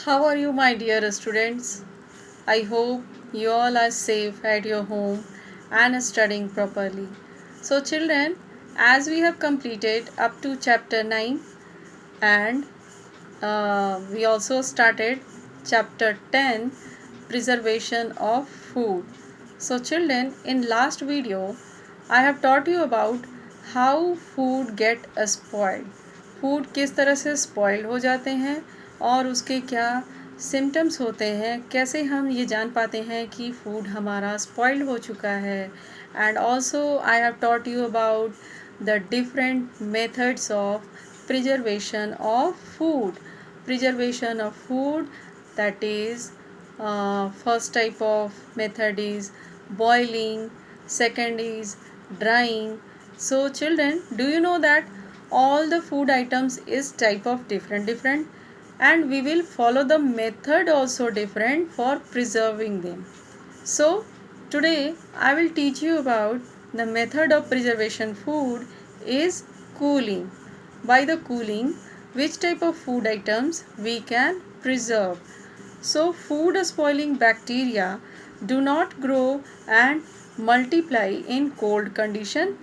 How are you, my dear students? I hope you all are safe at your home and studying properly. So, children, as we have completed up to chapter 9 and we also started chapter 10, preservation of food. So, children, in last video, I have taught you about how food get spoiled. Food किस तरह से spoiled हो जाते हैं और उसके क्या symptoms होते हैं, कैसे हम ये जान पाते हैं कि फूड हमारा स्पॉइल्ड हो चुका है. And also I have taught you about the different methods of preservation of food. Preservation of food, that is, first type of method is boiling, second is drying. So children, do you know that all the food items is type of different and we will follow the method also different for preserving them. So today I will teach you about the method of preservation food is cooling. By the cooling, which type of food items we can preserve. So food spoiling bacteria do not grow and multiply in cold condition.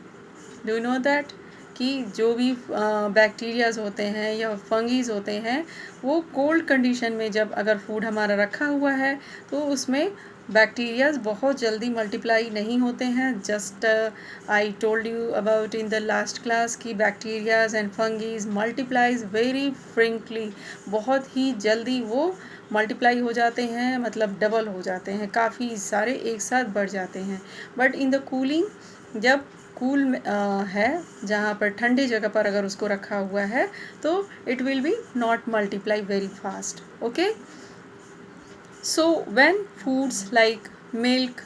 Do you know that? कि जो भी bacterias होते हैं या fungi होते हैं वो cold condition में जब अगर फूड हमारा रखा हुआ है तो उसमें बैक्टीरियाज बहुत जल्दी मल्टीप्लाई नहीं होते हैं. Just I told you about in the last class कि bacterias and fungi multiplies very फ्रिंकली, बहुत ही जल्दी वो मल्टीप्लाई हो जाते हैं, मतलब डबल हो जाते हैं, काफ़ी सारे एक साथ बढ़ जाते हैं. बट इन द कूलिंग, जब कूल है जहाँ पर ठंडी जगह पर अगर उसको रखा हुआ है तो it will be not multiply very fast. Okay. So when foods like milk,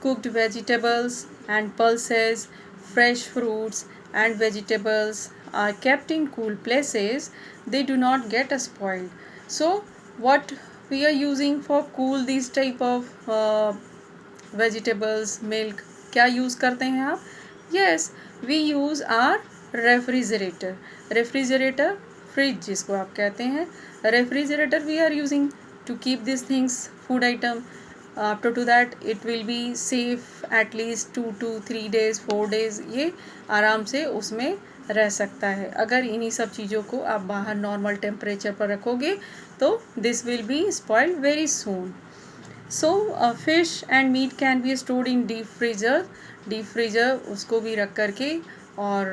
cooked vegetables and pulses, fresh fruits and vegetables are kept in cool places, they do not get spoiled. So what we are using for cool these type of vegetables, milk, क्या use करते हैं आप? Yes, we use our refrigerator. Refrigerator, fridge जिसको आप कहते हैं. Refrigerator we are using to keep these things, food item. After to that it will be safe at least 2 to 3 days, 4 days, ये आराम से उसमें रह सकता है. अगर इन्हीं सब चीज़ों को आप बाहर नॉर्मल टेम्परेचर पर रखोगे तो this will be spoiled very soon. So fish and meat can be stored in deep freezer. Deep freezer उसको भी रख करके और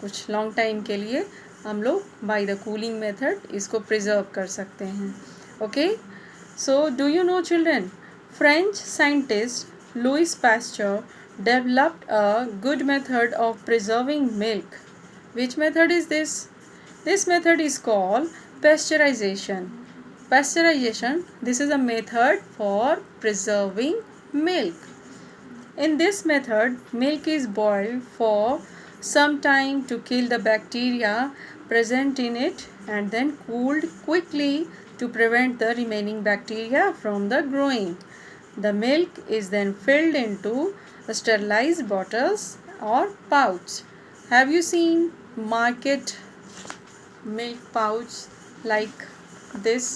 कुछ लॉन्ग टाइम के लिए हम लोग बाय द कूलिंग मेथड इसको प्रिजर्व कर सकते हैं. Okay. So, do you know, children, French scientist Louis Pasteur developed a good method of preserving milk. Which method is this? This method is called pasteurization. Pasteurization, this is a method for preserving milk. In this method, milk is boiled for some time to kill the bacteria present in it and then cooled quickly to prevent the remaining bacteria from the growing. The milk is then filled into sterilized bottles or pouch. Have you seen market milk pouch like this?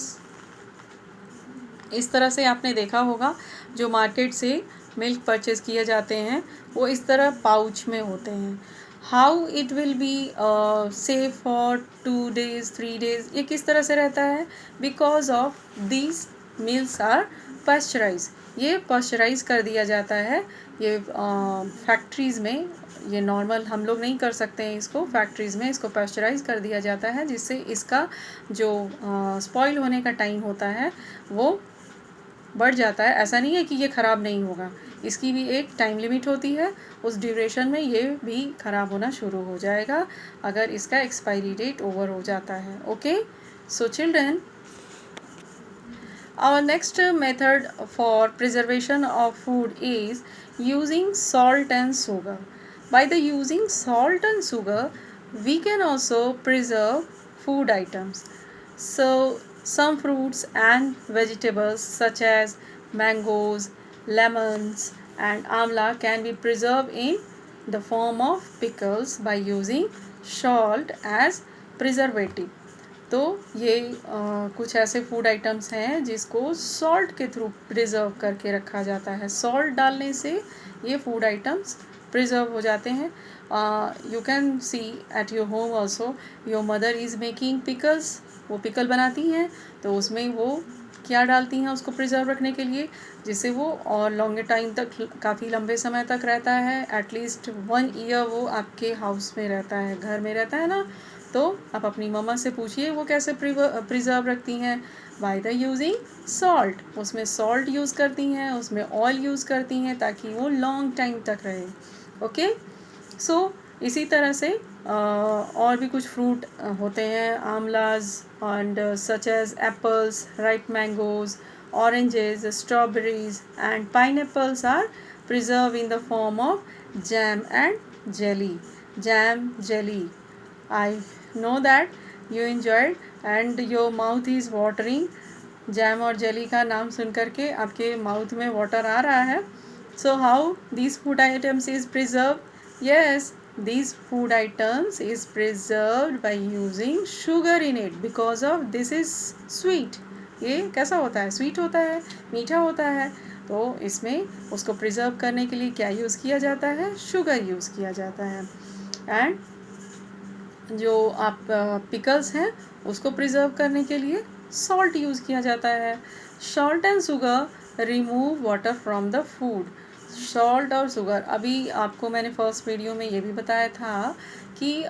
इस तरह से आपने देखा होगा जो market से milk purchase किए जाते हैं वो इस तरह पाउच में होते हैं. How it will be safe for 2 days 3 days, ये किस तरह से रहता है? Because of these milks are pasteurise. ये पास्चराइज कर दिया जाता है. ये फैक्ट्रीज़ में, ये नॉर्मल हम लोग नहीं कर सकते हैं इसको, फैक्ट्रीज़ में इसको पास्चराइज कर दिया जाता है जिससे इसका जो स्पॉइल होने का टाइम होता है वो बढ़ जाता है. ऐसा नहीं है कि ये ख़राब नहीं होगा, इसकी भी एक टाइम लिमिट होती है. उस ड्यूरेशन में ये भी ख़राब होना शुरू हो जाएगा अगर इसका एक्सपायरी डेट ओवर हो जाता है. Okay. So children, our next method for preservation of food is using salt and sugar. By the using salt and sugar, we can also preserve food items. So some fruits and vegetables such as mangoes, lemons and amla can be preserved in the form of pickles by using salt as preservative. तो ये कुछ ऐसे food items हैं जिसको salt के through preserve करके रखा जाता है। सॉल्ट डालने से ये फूड आइटम्स प्रिजर्व हो जाते हैं। You can see at your home also your mother is making pickles. वो पिकल बनाती हैं तो उसमें वो क्या डालती हैं उसको प्रिजर्व रखने के लिए, जिससे वो और लॉन्गे टाइम तक, काफ़ी लंबे समय तक रहता है। एटलीस्ट 1 ईयर वो आपके हाउस में रहता है, घर में रहता है ना। तो आप अपनी मम्मा से पूछिए वो कैसे प्रिजर्व रखती हैं। By the using salt. उसमें सॉल्ट यूज़ करती हैं, उसमें ऑयल यूज़ करती हैं ताकि वो लॉन्ग टाइम तक रहे। ओके, सो इसी तरह से और भी कुछ फ्रूट होते हैं, amlas and such as apples, ripe mangoes, oranges, strawberries and pineapples are preserve in the form of jam and jelly. Jam, jelly, I know that you enjoyed and your mouth is watering. Jam और jelly का नाम सुन करके आपके mouth में water आ रहा है। So how these food items is preserved? Yes, these food items is preserved by using sugar in it because of this is sweet. ये कैसा होता है? स्वीट होता है, मीठा होता है। तो इसमें उसको प्रिजर्व करने के लिए क्या यूज़ किया जाता है? शुगर यूज़ किया जाता है। एंड जो आप पिकल्स हैं उसको प्रिजर्व करने के लिए सॉल्ट यूज़ किया जाता है। Salt and sugar remove water from the food. Salt और शुगर, अभी आपको मैंने फर्स्ट वीडियो में ये भी बताया था कि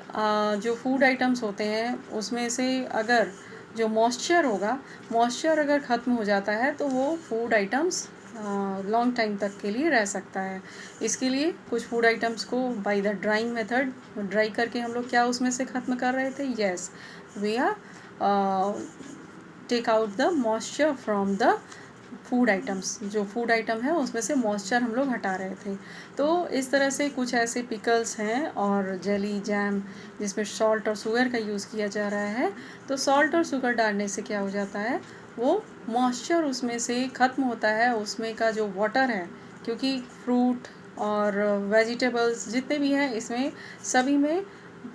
जो फूड आइटम्स होते हैं उसमें से अगर जो मॉइस्चर होगा, मॉइस्चर अगर ख़त्म हो जाता है तो वो फूड आइटम्स लॉन्ग टाइम तक के लिए रह सकता है। इसके लिए कुछ फूड आइटम्स को by the drawing method, dry करके हम लोग क्या उसमें से ख़त्म कर रहे थे? Yes, we are take out the moisture from the food items. जो फूड आइटम है उसमें से मॉइस्चर हम लोग हटा रहे थे। तो इस तरह से कुछ ऐसे पिकल्स हैं और जेली, जैम जिसमें सॉल्ट और शुगर का यूज़ किया जा रहा है। तो सॉल्ट और शुगर डालने से क्या हो जाता है, वो मॉइस्चर उसमें से ख़त्म होता है, उसमें का जो वाटर है, क्योंकि फ्रूट और वेजिटेबल्स जितने भी हैं इसमें सभी में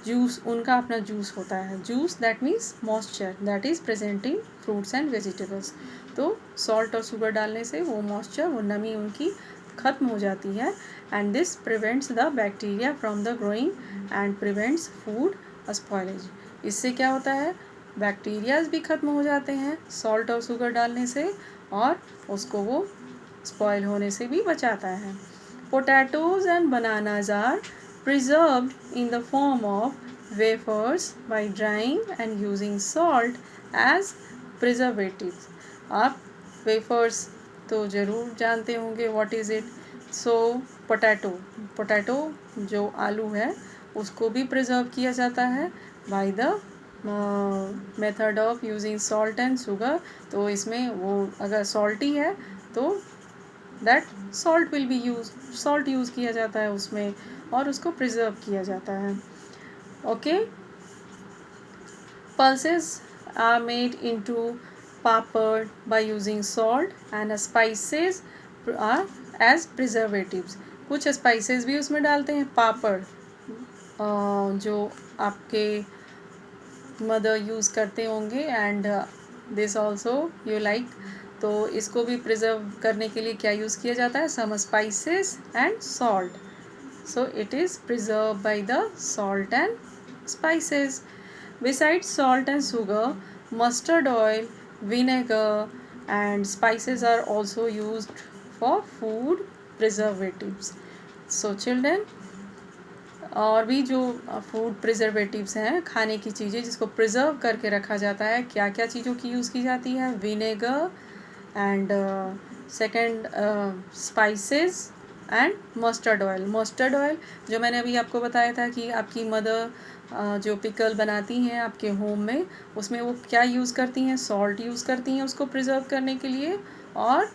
जूस, उनका अपना जूस होता है। Juice that means moisture that is present in fruits and vegetables. तो सॉल्ट और शुगर डालने से वो मॉइस्चर, वो नमी उनकी ख़त्म हो जाती है। And this prevents the bacteria from the growing and prevents food spoilage. इससे क्या होता है, बैक्टीरियाज भी ख़त्म हो जाते हैं सॉल्ट और शुगर डालने से, और उसको वो स्पॉयल होने से भी बचाता है। Potatoes and bananas are preserved in the form of wafers by drying and using salt as preservatives. आप वेफर्स तो ज़रूर जानते होंगे, what is it. So potato जो आलू है उसको भी प्रिजर्व किया जाता है by the method of using salt and sugar. तो इसमें वो अगर सॉल्टी है तो that salt will be use, salt use किया जाता है उसमें और उसको प्रिजर्व किया जाता है। Okay, pulses are made into papad by using salt and spices are as preservatives. कुछ स्पाइसेस भी उसमें डालते हैं। पापड़ जो आपके मदर यूज़ करते होंगे and this also you like. तो इसको भी प्रिजर्व करने के लिए क्या यूज़ किया जाता है? Some spices and salt. So it is preserved by the salt and spices. Besides salt and sugar, mustard oil, vinegar and spices are also used for food preservatives. So children, और भी जो food preservatives हैं, खाने की चीज़ें जिसको preserve करके रखा जाता है, क्या क्या चीज़ों की यूज़ की जाती है? Vinegar and second spices and mustard oil. Mustard oil जो मैंने अभी आपको बताया था कि आपकी मदर जो पिकल बनाती हैं आपके होम में, उसमें वो क्या यूज़ करती हैं? सॉल्ट यूज़ करती हैं उसको प्रिजर्व करने के लिए, और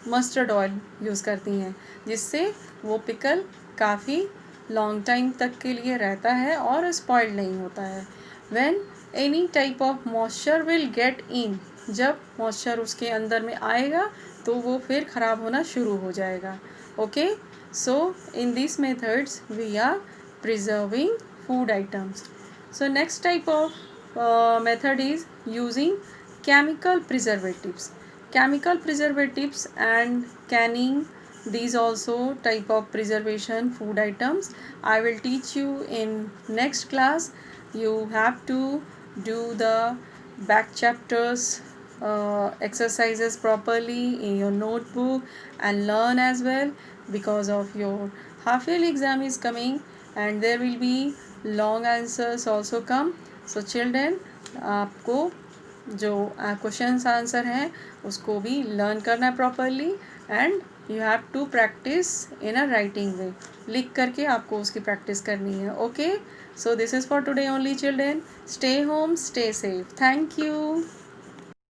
मस्टर्ड ऑयल यूज़ करती हैं, जिससे वो पिकल काफ़ी लॉन्ग टाइम तक के लिए रहता है और स्पॉइल्ड नहीं होता है। When any type of moisture will get in, जब मॉइस्चर उसके अंदर में आएगा तो वो फिर ख़राब होना शुरू हो जाएगा। Okay, so in this methods we are preserving food items. So next type of method is using chemical preservatives. Chemical preservatives and canning, these also type of preservation food items. I will teach you in next class. You have to do the back chapters exercises properly in your notebook and learn as well, because of your half yearly exam is coming and there will be long answers also come. So children, आपको जो questions answer हैं उसको भी learn करना है properly, and you have to practise in a writing way. लिख करके आपको उसकी प्रैक्टिस करनी है. Okay, so this is for today only children. Stay home, stay safe. Thank you.